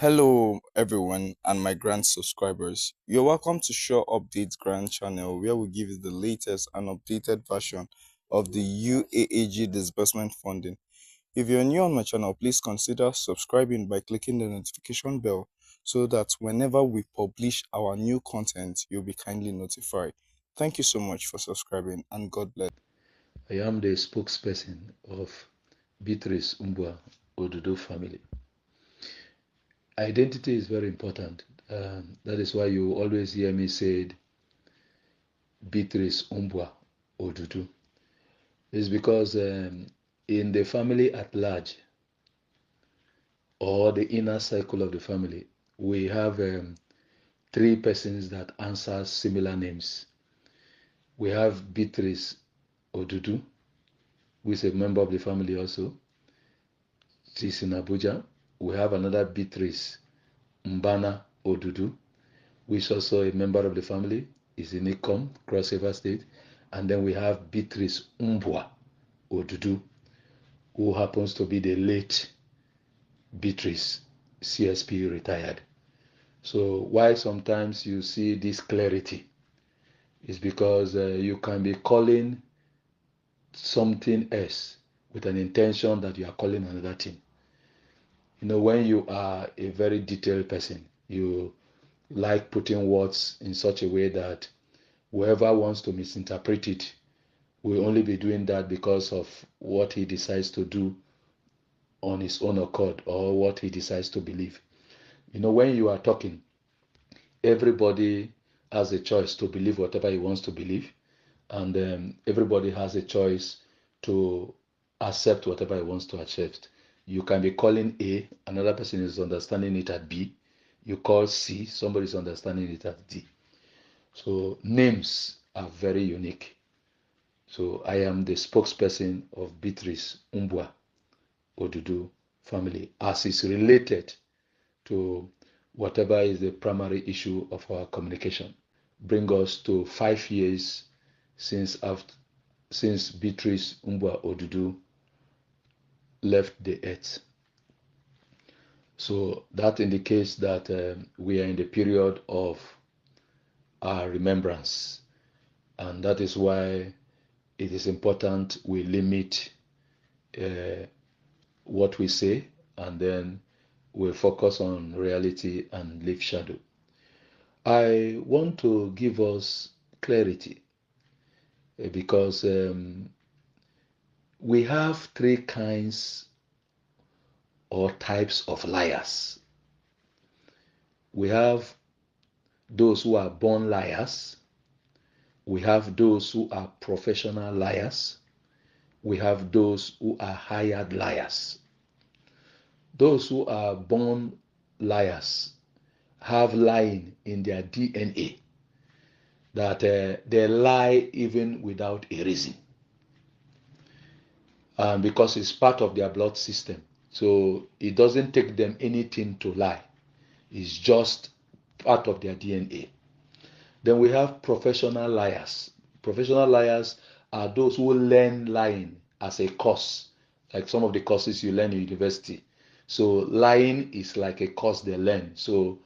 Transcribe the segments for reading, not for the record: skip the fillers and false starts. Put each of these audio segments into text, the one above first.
Hello everyone and my grant subscribers. You're welcome to Sure Updates Grant channel where we give you the latest and updated version of the UAAG disbursement funding. If you're new on my channel, please consider subscribing by clicking the notification bell so that whenever we publish our new content, you'll be kindly notified. Thank you so much for subscribing and God bless. I am the spokesperson of Beatrice Umbua Odudu family. Identity is very important. That is why you always hear me say Beatrice Umbua Odudu. It's because in the family at large, or the inner circle of the family, we have three persons that answer similar names. We have Beatrice Odudu, who is a member of the family also. She's in Abuja. We have another Beatrice Mbana Odudu, who is also a member of the family, is in Ikom, Cross River State. And then we have Beatrice Umbua Odudu, who happens to be the late Beatrice CSP retired. So why sometimes you see this clarity is because you can be calling something else with an intention that you are calling another thing. You know, when you are a very detailed person, you like putting words in such a way that whoever wants to misinterpret it will only be doing that because of what he decides to do on his own accord or what he decides to believe. You know, when you are talking, everybody has a choice to believe whatever he wants to believe, and everybody has a choice to accept whatever he wants to accept. You can be calling A, another person is understanding it at B. You call C, somebody is understanding it at D. So names are very unique. So I am the spokesperson of Beatrice Umbua Odudu family as is related to whatever is the primary issue of our communication. Bring us to 5 years since Beatrice Umbua Odudu left the earth. So that indicates that we are in the period of our remembrance, and that is why it is important we limit what we say, and then we focus on reality and leave shadow. I want to give us clarity because we have three kinds or types of liars. We have those who are born liars. We have those who are professional liars. We have those who are hired liars. Those who are born liars have lying in their DNA, that they lie even without a reason, because it's part of their blood system. So it doesn't take them anything to lie. It's just part of their DNA. Then we have professional liars. Professional liars are those who learn lying as a course, like some of the courses you learn in university. So lying is like a course they learn. So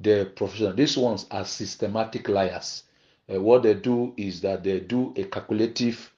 the professional, these ones are systematic liars. What they do is that they do a calculative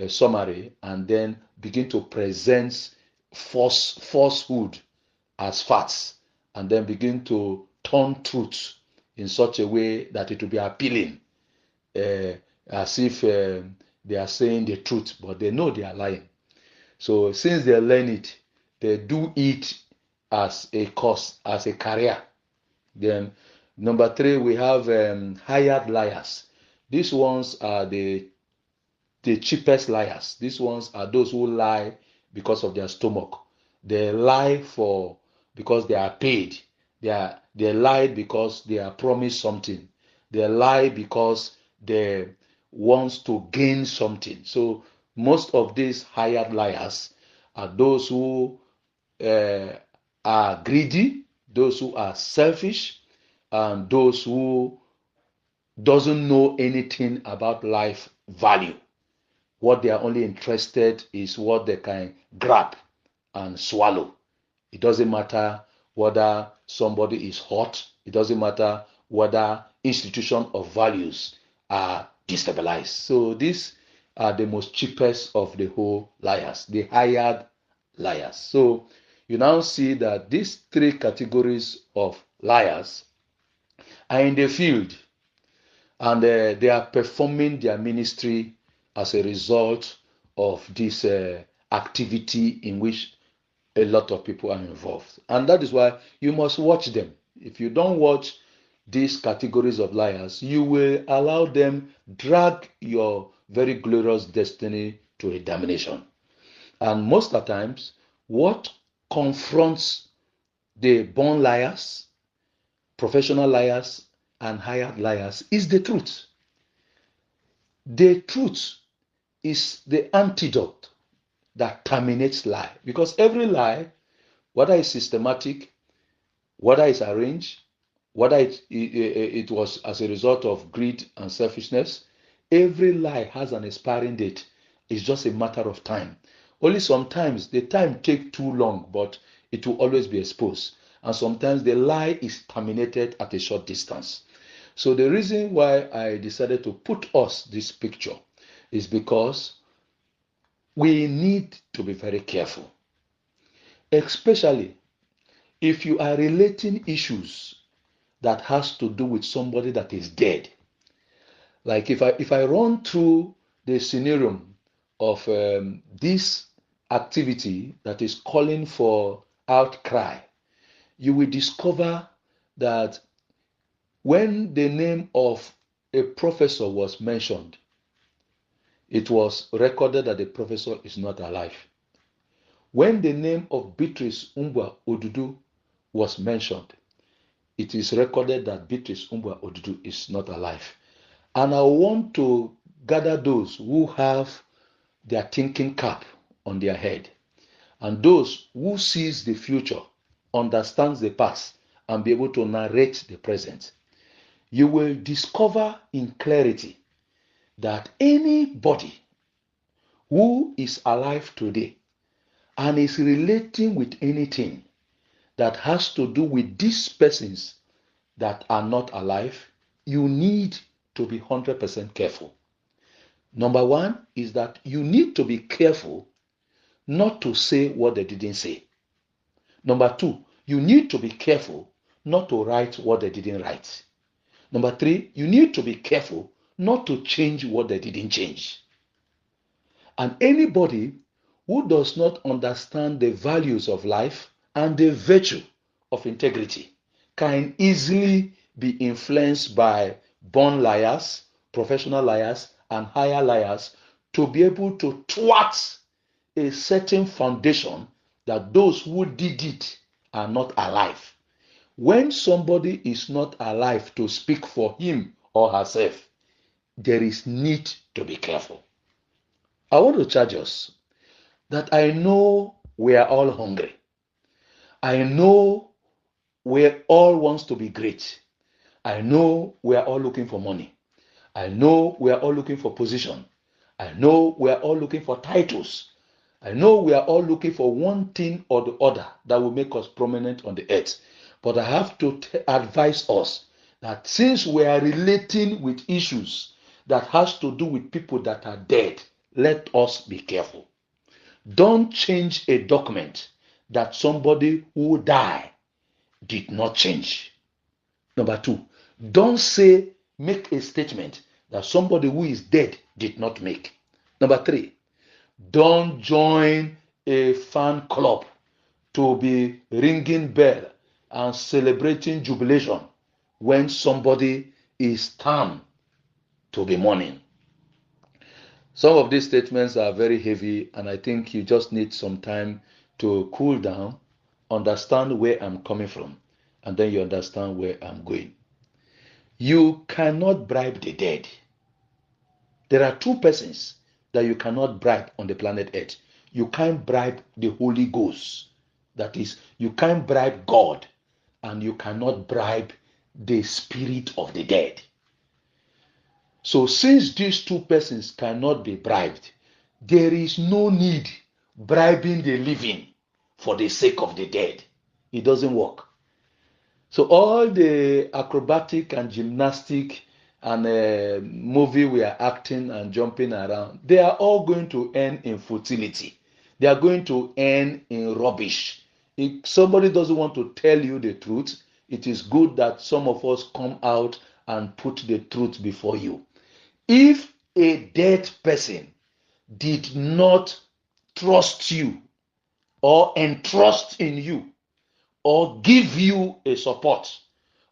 summary and then begin to present falsehood as facts, and then begin to turn truth in such a way that it will be appealing, as if they are saying the truth, but they know they are lying. So since they learn it, they do it as a course, as a career. Then number three, we have hired liars. These ones are the cheapest liars. These ones are those who lie because of their stomach. They lie because they are paid. They lie because they are promised something. They lie because they want to gain something. So most of these hired liars are those who are greedy, those who are selfish, and those who doesn't know anything about life value. What they are only interested is what they can grab and swallow. It doesn't matter whether somebody is hot. It doesn't matter whether institution of values are destabilized. So these are the most cheapest of the whole liars, the hired liars. So you now see that these three categories of liars are in the field, and they are performing their ministry as a result of this activity in which a lot of people are involved. And that is why you must watch them. If you don't watch these categories of liars, you will allow them drag your very glorious destiny to a damnation. And most of the times, what confronts the born liars, professional liars, and hired liars is the truth. The truth is the antidote that terminates lie. Because every lie, whether it's systematic, whether it's arranged, whether it was as a result of greed and selfishness, every lie has an expiring date. It's just a matter of time. Only sometimes the time takes too long, but it will always be exposed. And sometimes the lie is terminated at a short distance. So the reason why I decided to put us this picture is because we need to be very careful, especially if you are relating issues that has to do with somebody that is dead. Like if I run through the scenario of this activity that is calling for outcry, you will discover that when the name of a professor was mentioned, it was recorded that the professor is not alive. When the name of Beatrice Umbwa Odudu was mentioned, it is recorded that Beatrice Umbwa Odudu is not alive. And I want to gather those who have their thinking cap on their head, and those who sees the future, understands the past, and be able to narrate the present. You will discover in clarity that anybody who is alive today and is relating with anything that has to do with these persons that are not alive, you need to be 100% careful. Number one is that you need to be careful not to say what they didn't say. Number two, you need to be careful not to write what they didn't write. Number three, you need to be careful not to change what they didn't change. And anybody who does not understand the values of life and the virtue of integrity can easily be influenced by born liars, professional liars, and higher liars to be able to thwart a certain foundation that those who did it are not alive. When somebody is not alive to speak for him or herself, there is need to be careful. I want to charge us that I know we are all hungry. I know we all wants to be great. I know we are all looking for money. I know we are all looking for position. I know we are all looking for titles. I know we are all looking for one thing or the other that will make us prominent on the earth. But I have to advise us that since we are relating with issues that has to do with people that are dead, let us be careful. Don't change a document that somebody who died did not change. Number two, don't make a statement that somebody who is dead did not make. Number three, don't join a fan club to be ringing bell and celebrating jubilation when somebody is time to be mourning. Some of these statements are very heavy, and I think you just need some time to cool down, understand where I'm coming from, and then you understand where I'm going. You cannot bribe the dead. There are two persons that you cannot bribe on the planet Earth. You can't bribe the Holy Ghost. That is, you can't bribe God, and you cannot bribe the spirit of the dead. So since these two persons cannot be bribed, there is no need bribing the living for the sake of the dead. It doesn't work. So all the acrobatic and gymnastic and movie we are acting and jumping around, they are all going to end in futility. They are going to end in rubbish. If somebody doesn't want to tell you the truth, it is good that some of us come out and put the truth before you. If a dead person did not trust you or entrust in you or give you a support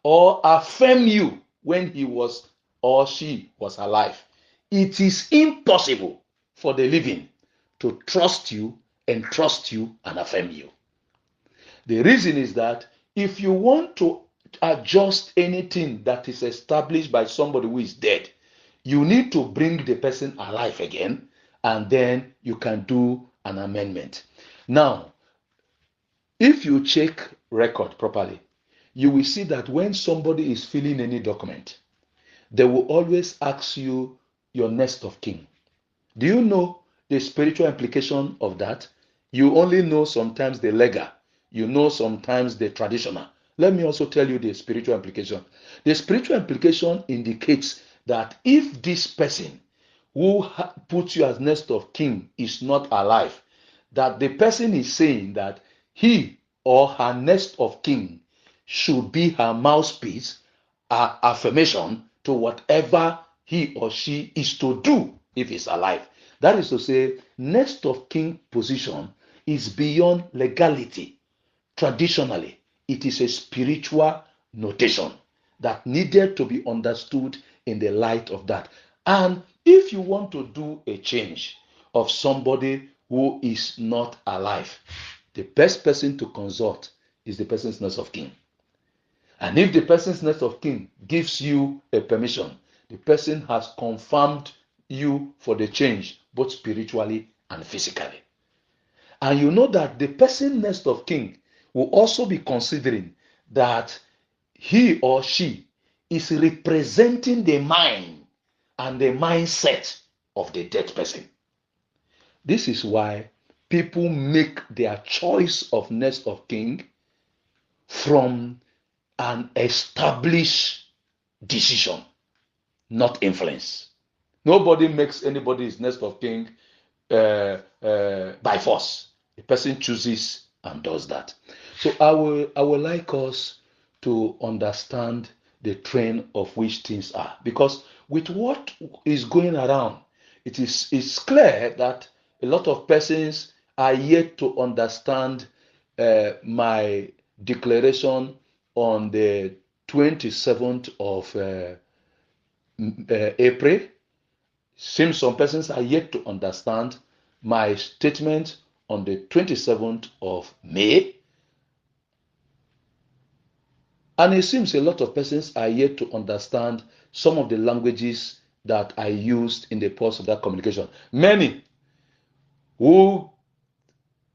or affirm you when he was or she was alive, it is impossible for the living to trust you, entrust you, and affirm you. The reason is that if you want to adjust anything that is established by somebody who is dead, you need to bring the person alive again, and then you can do an amendment. Now, if you check record properly, you will see that when somebody is filling any document, they will always ask you your next of kin. Do you know the spiritual implication of that? You only know sometimes the legal, you know sometimes the traditional. Let me also tell you the spiritual implication. The spiritual implication indicates that if this person who puts you as next of kin is not alive, that the person is saying that he or her next of kin should be her mouthpiece, her affirmation to whatever he or she is to do if he's alive. That is to say, next of kin position is beyond legality. Traditionally, it is a spiritual notation that needed to be understood in the light of that. And if you want to do a change of somebody who is not alive, the best person to consult is the person's next of kin. And if the person's next of kin gives you a permission, the person has confirmed you for the change, both spiritually and physically. And you know that the person next of kin will also be considering that he or she is representing the mind and the mindset of the dead person. This is why people make their choice of next of kin from an established decision, not influence. Nobody makes anybody's next of kin by force. The person chooses and does that. So I would like us to understand the trend of which things are, because with what is going around, it's clear that a lot of persons are yet to understand my declaration on the 27th of April. Seems some persons are yet to understand my statement on the 27th of May. And it seems a lot of persons are yet to understand some of the languages that I used in the course of that communication. Many who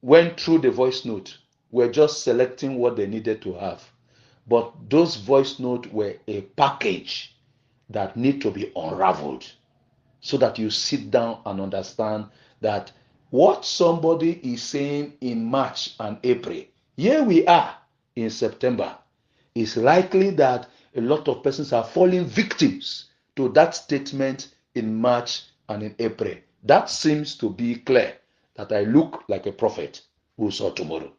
went through the voice note were just selecting what they needed to have. But those voice notes were a package that need to be unraveled so that you sit down and understand that what somebody is saying in March and April, here we are in September, it's likely that a lot of persons are falling victims to that statement in March and in April. That seems to be clear that I look like a prophet who saw tomorrow.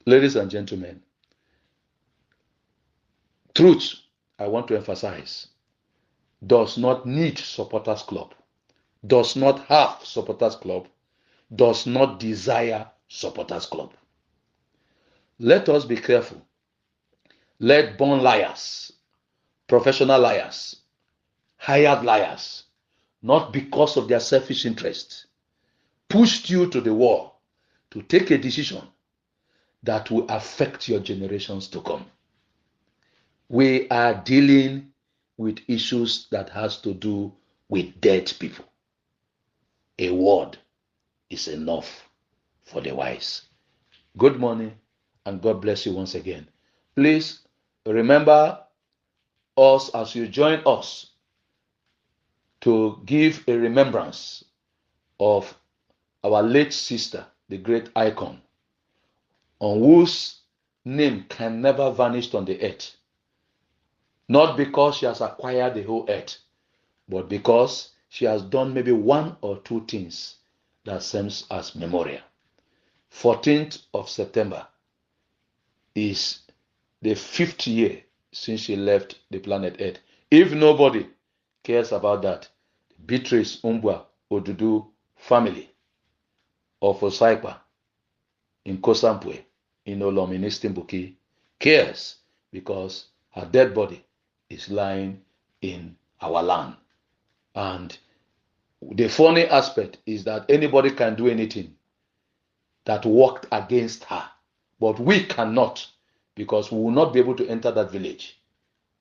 Ladies and gentlemen, truth, I want to emphasize, does not need supporters club, does not have supporters club, does not desire supporters club. Let us be careful. Let born liars, professional liars, hired liars, not because of their selfish interest, pushed you to the wall to take a decision that will affect your generations to come. We are dealing with issues that has to do with dead people. A word is enough for the wise. Good morning and God bless you once again. Please remember us as you join us to give a remembrance of our late sister, the great icon, on whose name can never vanish on the earth. Not because she has acquired the whole earth, but because she has done maybe one or two things that serves as memorial. 14th of September is the 5th year since she left the planet Earth. If nobody cares about that, Beatrice Umbua Odudu family of Osaipa in Kosampwe in Olom in Eastern Buki cares, because her dead body is lying in our land. And the funny aspect is that anybody can do anything that worked against her, but we cannot, because we will not be able to enter that village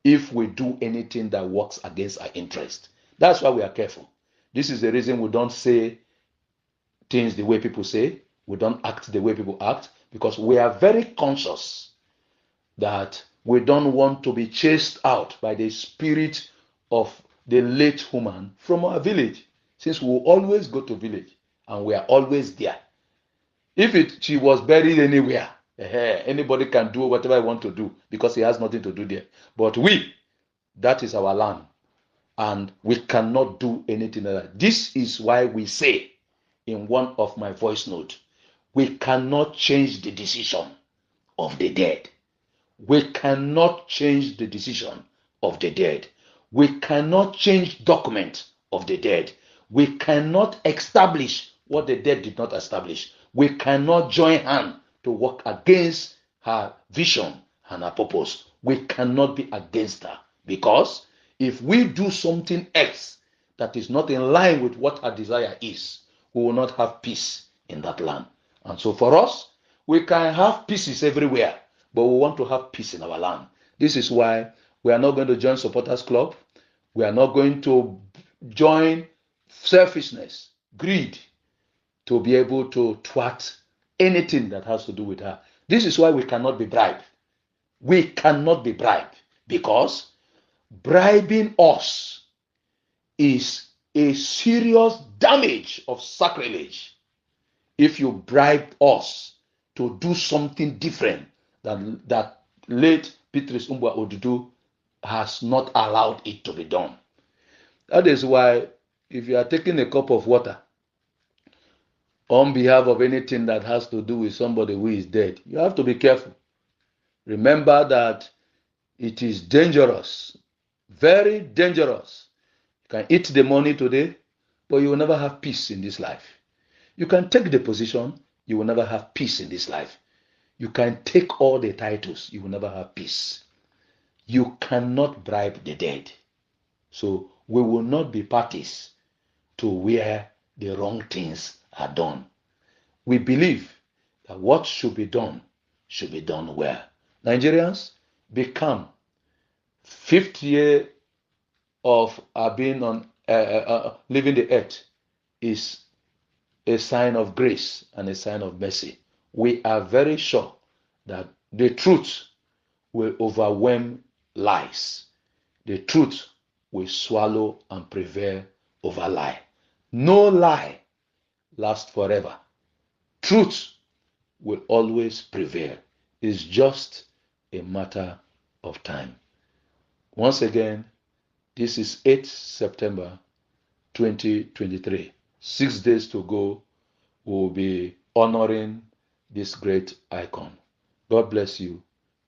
if we do anything that works against our interest. That's why we are careful. This is the reason we don't say things the way people say. We don't act the way people act, because we are very conscious that we don't want to be chased out by the spirit of the late woman from our village, since we will always go to village and we are always there. If she was buried anywhere, anybody can do whatever he want to do, because he has nothing to do there. But that is our land, and we cannot do anything like that. This is why we say in one of my voice notes, we cannot change the decision of the dead. We cannot change the decision of the dead. We cannot change document of the dead. We cannot establish what the dead did not establish. We cannot join hand to work against her vision and her purpose. We cannot be against her, because if we do something else that is not in line with what her desire is, we will not have peace in that land. And so for us, we can have pieces everywhere, but we want to have peace in our land. This is why we are not going to join supporters club. We are not going to join selfishness, greed, to be able to thwart anything that has to do with her. This is why we cannot be bribed. We cannot be bribed, because bribing us is a serious damage of sacrilege. If you bribe us to do something different that late Beatrice Umbua Odudu has not allowed it to be done. That is why, if you are taking a cup of water on behalf of anything that has to do with somebody who is dead, you have to be careful. Remember that it is dangerous, very dangerous. You can eat the money today, but you will never have peace in this life. You can take the position, you will never have peace in this life. You can take all the titles, you will never have peace. You cannot bribe the dead. So we will not be parties to where the wrong things are done. We believe that what should be done well. Nigerians, become 5th year of being on living the earth is a sign of grace and a sign of mercy. We are very sure that the truth will overwhelm lies. The truth will swallow and prevail over lie. No lie lasts forever. Truth will always prevail. It's just a matter of time. Once again, this is 8th September 2023. 6 days to go, we'll be honoring this great icon. God bless you.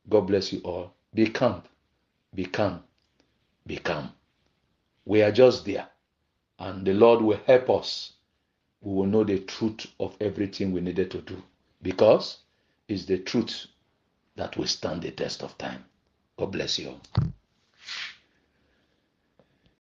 God bless you all. Be calm. Be calm. Be calm. We are just there, and the Lord will help us. We will know the truth of everything we needed to do, because it's the truth that will stand the test of time. God bless you all.